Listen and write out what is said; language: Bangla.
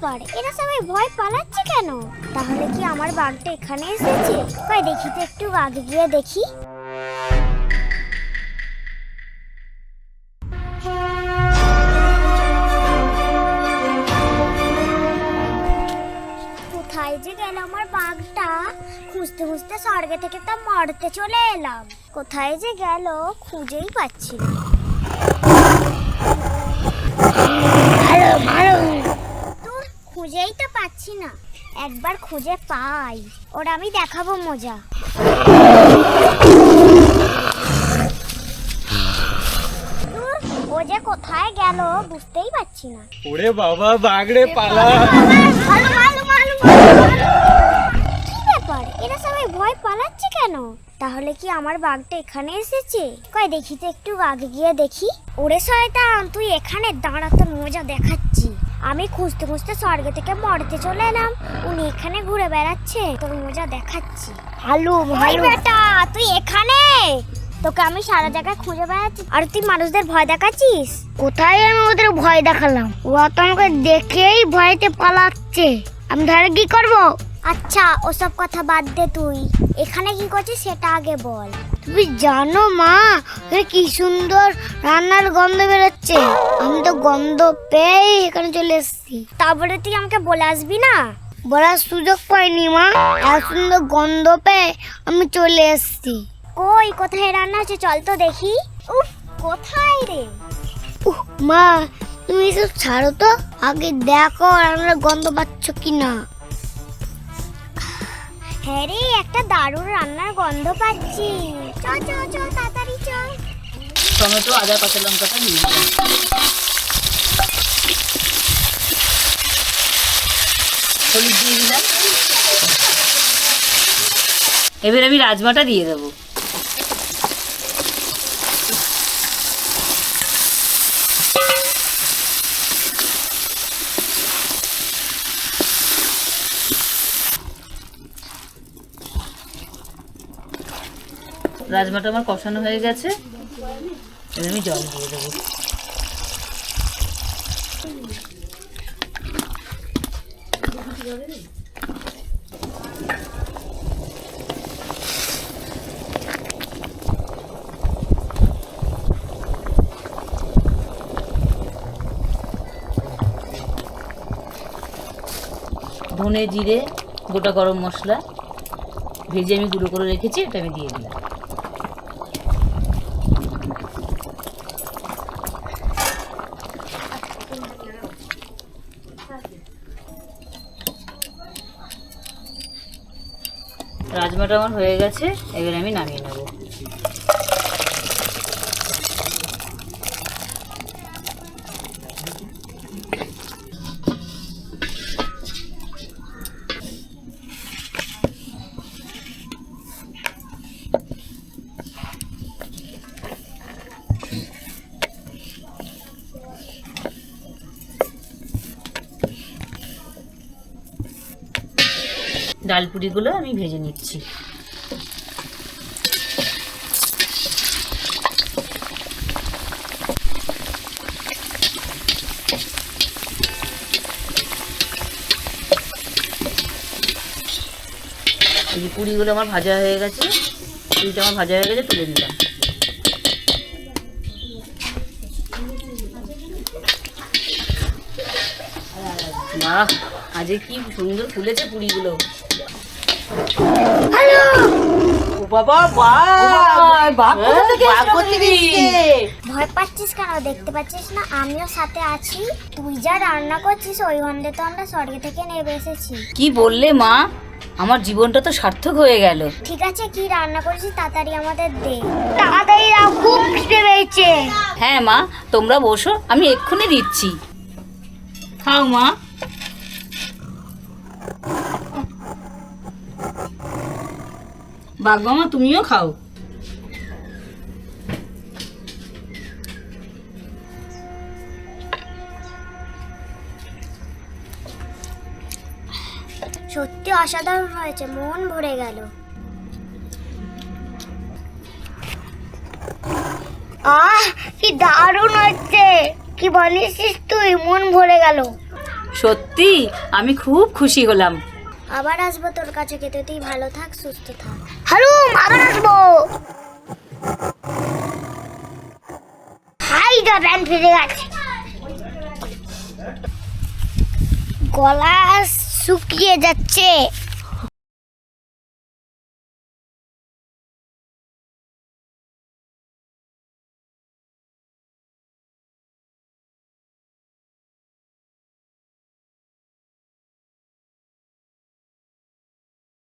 ব্যাপার, এরা সবাই ভয় পালাচ্ছে কেন? তাহলে কি আমার বাঘটা এখানে এসেছে? কই দেখি তো, একটু আগে গিয়ে দেখি। কোথায় যে গেল আমার বাঘটা? খুঁজতে খুঁজতে স্বর্গে থেকে তো মরতে চলে এলাম। কোথায় যে গেল খুঁজেই পাচ্ছি না। তোর খুঁজেই তো পাচ্ছি না। একবার খুঁজে পাই, ওরা আমি দেখাবো মজা। ও যে কোথায় গেল বুঝতেই পারছি না। ওরে বাবা, বাঘরে পালা! কি ব্যাপার, এরা সবাই ভয় পালাচ্ছে কেন? তাহলে কি আমার বাঘটা এখানে এসেছে? কই দেখি তো, একটু আগে গিয়ে দেখি। ওরে শয়তান, তুই এখানে দাঁড়া, তোর মজা দেখাচ্ছি। আমি খুঁজতে খুঁজতে স্বর্গ থেকে মরতে চলে এলাম, উনি এখানে ঘুরে বেড়াচ্ছে, তোর মজা দেখাচ্ছি। হালু ভাই বেটা, তুই এখানে? তোকে আমি সারা জায়গায় খুঁজে বেড়াচ্ছি, আর তুই মানুষদের ভয় দেখাচ্ছিস? কোথায় আমি ওদের ভয় দেখালাম? ওরা তো আমাকে দেখেই ভয়তে পালাচ্ছে, আমি ধরে কি করব? আচ্ছা, ওসব কথা বাদ দে, তুই এখানে কি করছিস সেটা আগে বল। তুমি জানো মা, কি সুন্দর রান্নার গন্ধ বেরোচ্ছে। আমি তো গন্ধ পেয়ে এখানে চলে এসেছি। তারপরে তুই আমাকে বলে আসবি না? বলার সুযোগ পাইনি মা, এত সুন্দর গন্ধ পেয়ে আমি চলে এসেছি। কই, কোথায় রান্না হচ্ছে? চল তো দেখি। উফ, কোথায় রে? মা, তুমি এসব ছাড়ো তো, আগে দেখো রান্নার গন্ধ পাচ্ছ কিনা। হ্যাঁ রে, একটা দারুণ রান্নার গন্ধ পাচ্ছি। চল চল চল, তাড়াতাড়ি চল। টমেটো, আদা, কাঁচা লঙ্কাটা নিয়ে হলুদ দিয়ে দিলাম। এবার আমি রাজমাটা দিয়ে দেবো। রাজমাটা আমার কষানো হয়ে গেছে, এবার আমি জল দিয়ে দেবো। ধনে, জিরে, গোটা গরম মশলা ভেজে আমি গুঁড়ো করে রেখেছি, এটা আমি দিয়ে দিলাম। রাজমাটা আমার হয়ে গেছে, এবার আমি নামিয়ে নেব। ডালপুরিগুলো আমি ভেজে নিচ্ছি। এই পুরিগুলো আমার ভাজা হয়ে গেছে, পুরিটা আমার ভাজা হয়ে গেছে, তুলে নিলাম। বাহ, আজ কি সুন্দর ফুলেছে পুরিগুলো। ভয় পাচ্ছিস কেন? দেখতে পাচ্ছিস না আমিও সাথে আছি। তুই যা রান্না করছিস ওই গন্ধে তো আমরা স্বর্গ থেকে নেমে এসেছি। কি বললে মা, আমার জীবনটা তো সার্থক হয়ে গেল। ঠিক আছে, কি রান্না করেছিস তাড়াতাড়ি আমাদের দে। তাড়াতাড়ি খুব খিদে পেয়েছে। হ্যাঁ মা, তোমরা বসো, আমি এক্ষুনি দিচ্ছি। খাও মা। বাগমামা, তুমিও খাও। সত্যি অসাধারণ হয়েছে, মন ভরে গেল। কি দারুণ হচ্ছে, কি বলিস তুই, মন ভরে গেল। সত্যি আমি খুব খুশি হলাম। আবার আসবো তোর কাছে খেতে, তুই ভালো থাক, সুস্থ থাক। হালুম আবার আসবো। হাই দা প্যান্ট ফিরে গেছে। গলা শুকিয়ে যাচ্ছে।